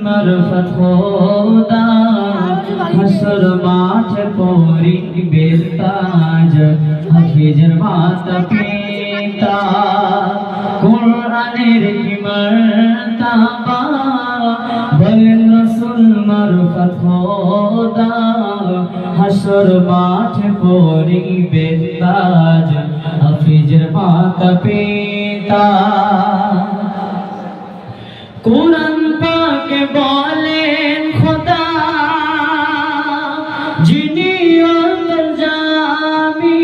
মারফত খোদা হাসর মাঠে পরিবে তাজ হাফিজের মাতা পিতা কোরআনের কি মর্তবা বলেন রাসূল মারফত খোদা হাসর মাঠে পরিবে তাজ হাফিজের মাতা পিতা কুরআন পাকে বলেন খোদা যিনি অন্তর্যামী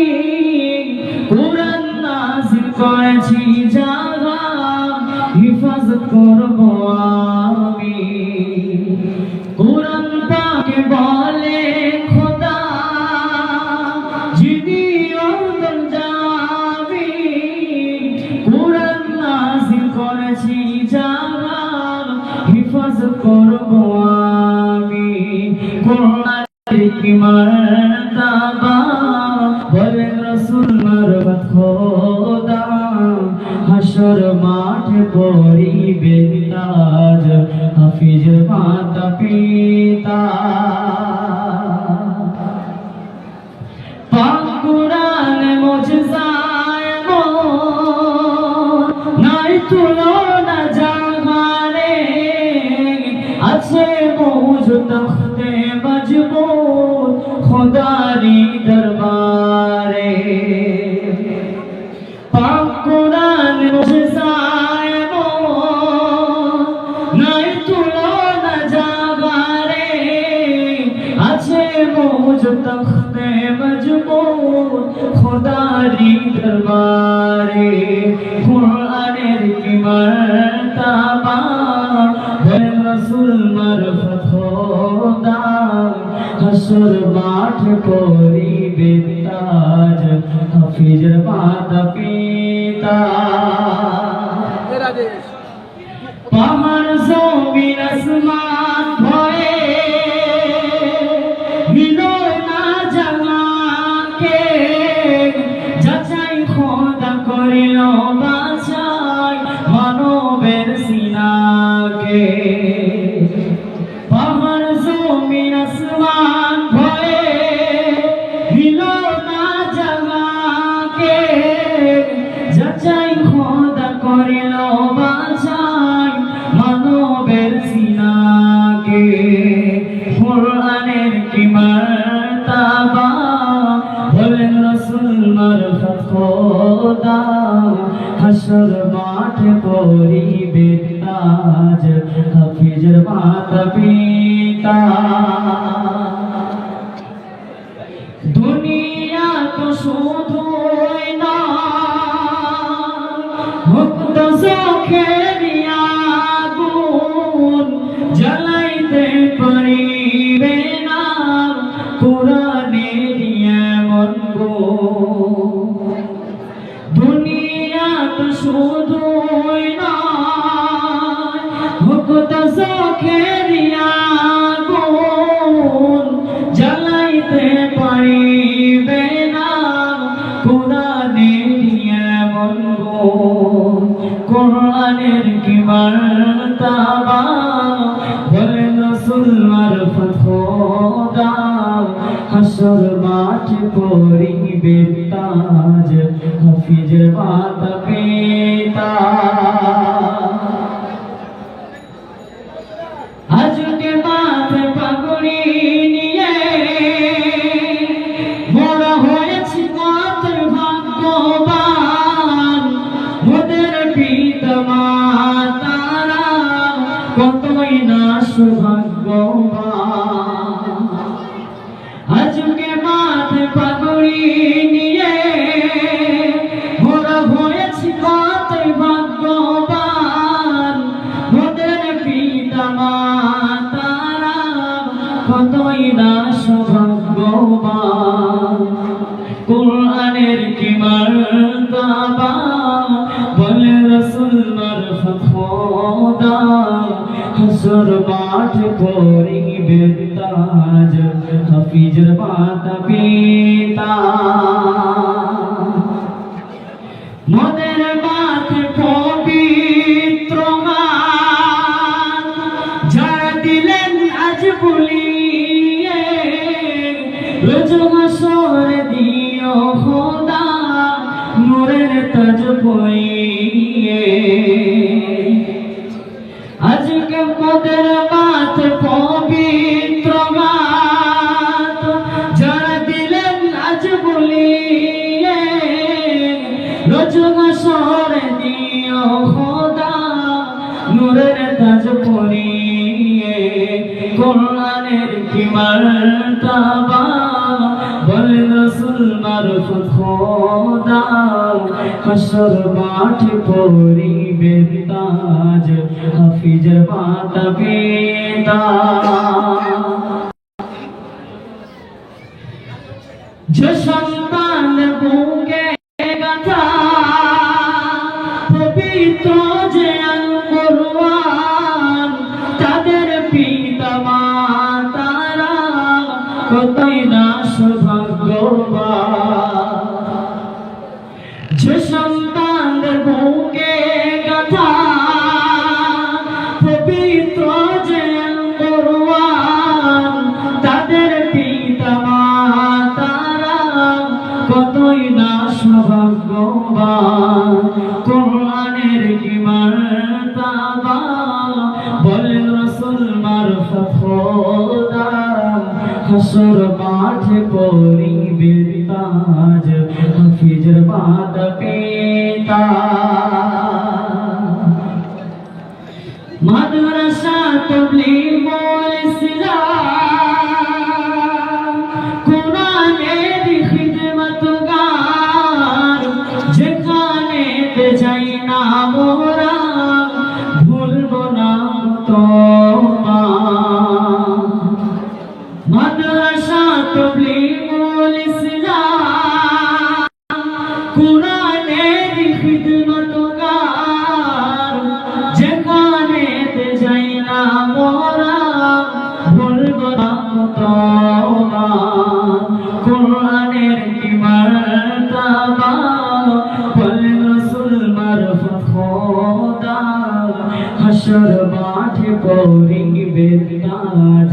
কুরআন নাযিল করেছি যারা হিফাজত করব আমি কুরআন পাকে বলেন খোদা যিনি অন্তর্যামী কুরআন নাযিল করেছি যারা হিফাজত করব আমি কোরআনের কি মর্তবা বলেন রাসূল মারফত খোদা হাসর মাঠে পরিবে তাজ হাফিজের মাতা পিতা পাক কুরআনে মুজিজায় নাই তুলনা জাহানে আছে মৌজ তখতে মজবুত খোদারি দরবারে পাক কুরআন মুজিজায় নাই তুলনা জাহানে আছে মৌজ তখতে মজবুত খোদারি দরবারে কুরআনের কি মর্তবা বলেন রাসূল মারফত খোদা হাসর মাঠে পরিবে তাজ হাফিজের মাতা পিতা পাহাড় জমিন আসমান ভয়ে মিলয় না জানাকে যাচাই খোদা করিল বাছাই মানবের সিনাকে পাহাড় জমিন আসমান ভয়ে মিলয় না জানাকে যাচাই খোদা করিল বাছাই মানবের সিনাকে কুরআনের কি মর্তবা বলেন রাসূল মারফত খোদা হাসর মাঠে পরিবে তাজ হাফিজের মাতা পিতা দুনিয়া তো শুধুই না ভক্ত চোখের আগুন জ্বালাইতে পারিবে না কুরআনের এমন গুণ দুনিয়া তো শুধুই না ভক্ত চোখের আগুন জ্বালাইতে পারিবে না কুরআনের এমন গুণ কুরআনের কি মর্তবা বলেন রাসূল মারফত খোদা হাসর মাঠে পরিবে তাজ হাফিজের মাতা পিতা আজকে মাথে পাগড়ি নিয়ে মোরা হয়েছি কত ভাগ্যবান মোদের পিতা মাতারা কতই না সৌভাগ্যবান আজকে মাথে পাগড়ি নিয়ে মোরা হয়েছি কত ভাগ্যবান মোদের পিতা মাতারা কতই না সৌভাগ্যবান কুরআনের কি মর্তবা বলেন রাসূল মারফত খোদা হাসর মাঠে পরিবে তাজ হাফিজের মাতা পিতা মোদের মাঠে পবিত্র বুলিয়ে রোজ হাসর দিও খোদা নূরের তাজ পরিয়ে আজকে মোদের মাত পবিত্র মাত যারা দিলেন আজ বলিয়ে রোজ হাসর দিও খোদা নূরের তাজ পরিয়ে কোরআনের কি মার্তবা বলে রাসূল মারফত খোদা হাসর মাঠে পরিবে তাজ হাফিজের মাতা পিতা যে সন্তান বুকে গাথা পবিত্র যে আল কোরআন তাদের পিতা মাতারা কতই না সৌভাগ্যবান যে সন্তানদের বুকে গাথা পবিত্র যে আল কোরআন তাদের পিতা মাতারা কতই না সৌভাগ্যবান কোরআনের কি মার্তবা বলেন রাসূল মারফত খোদা হাসর মাঠে পরিবে তাজ হাফিজের মাতা পিতা মাদ্রাসা তাবলীগুল ইসলাম কোরআনের খিদমতগার যেখানে যাই না মোরা ভুলবো না তোমার মাদ্রাসা তাবলীগুল ইসলাম কোরআনের খিদমতগার যেখানে যাই না মোরা ভুলবো না তোমার কোরআনের কি মার্তবা বলেন রাসূল মারফত খোদা হাসর মাঠে পরিবে তাজ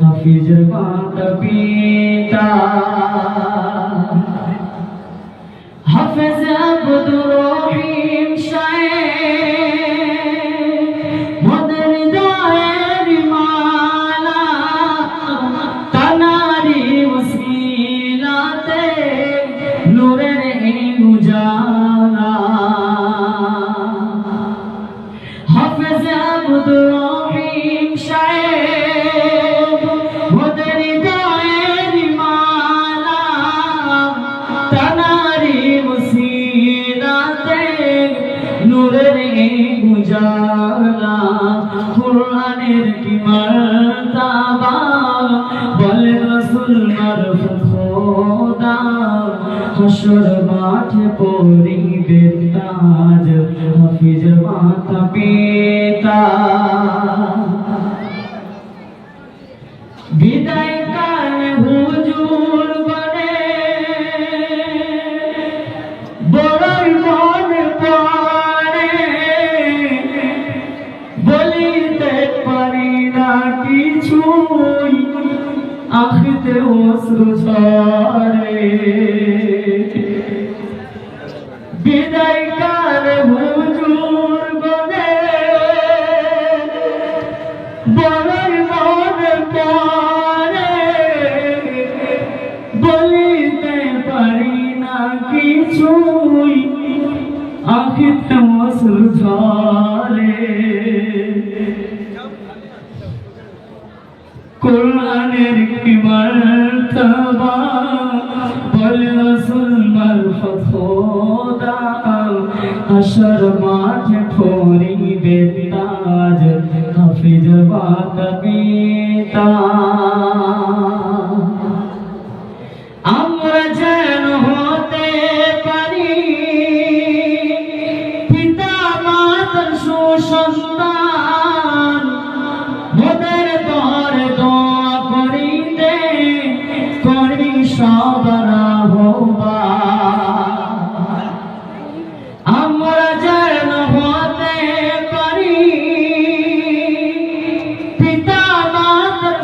হাফিজের মাতা পিতা হাফেজ আব্দুর রহিম সাহেব মোদের দয়ের মালা তানারি ওসিলাতে নূরের উজালা হাফেজ আব্দুর রহিম সাহেব মোদের দয়ের মালা তানারি ওসিলাতে নূরের উজালা কোরআনের কি মার্তবা বলেন রাসূল মারফত খোদা হাসর মাঠে পরিবে তাজ হাফিজের মাতা পিতা বিদায় কালে হুজুর বনে বড়ই মনে পড়ে বলিতে পারি না কিছুই আখিতে অশ্রু ঝরে বিদায় কালে হুজুর বনে বড়ই মনে পড়ে বলিতে পারি না কিছুই আখিতে অশ্রু ঝরে কোরআনের কি মার্তবা বলে রাসূল মারফত খোদা হাসর মাঠে পরিবে তাজ হাফিজের মাতা পিতা আমরা যেন হতে পারি পিতা মাতার সুসন্তান মোদের দরে দোয়া করিতে করি সবার আহ্বান আমরা যেন হতে পারি পিতা মাতার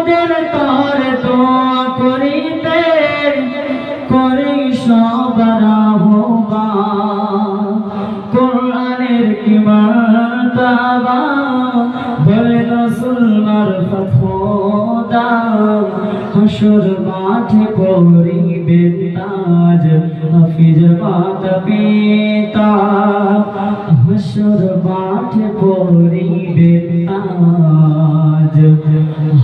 মোদের তোর দোয়া করিতে করি সবার আহ্বান কোরআনের কি মার্তাবা বলে রাসূল মারফত খোদা হাসর মাঠে করিবে তাজ হাফিজ মাতা পিতা হাসর মাঠে করিবে তাজ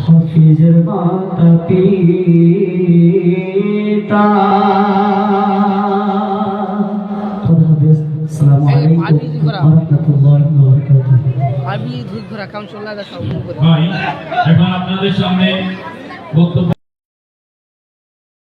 হাফিজ মাতা পিতা খোদা হাফেজ আসসালামু আলাইকুম ওয়া রাহমাতুল্লাহি ওয়া বারাকাতুহু আমি ধুর ধরা কাম চলা দেখা ভাই এখন আপনাদের সামনে বক্তব্য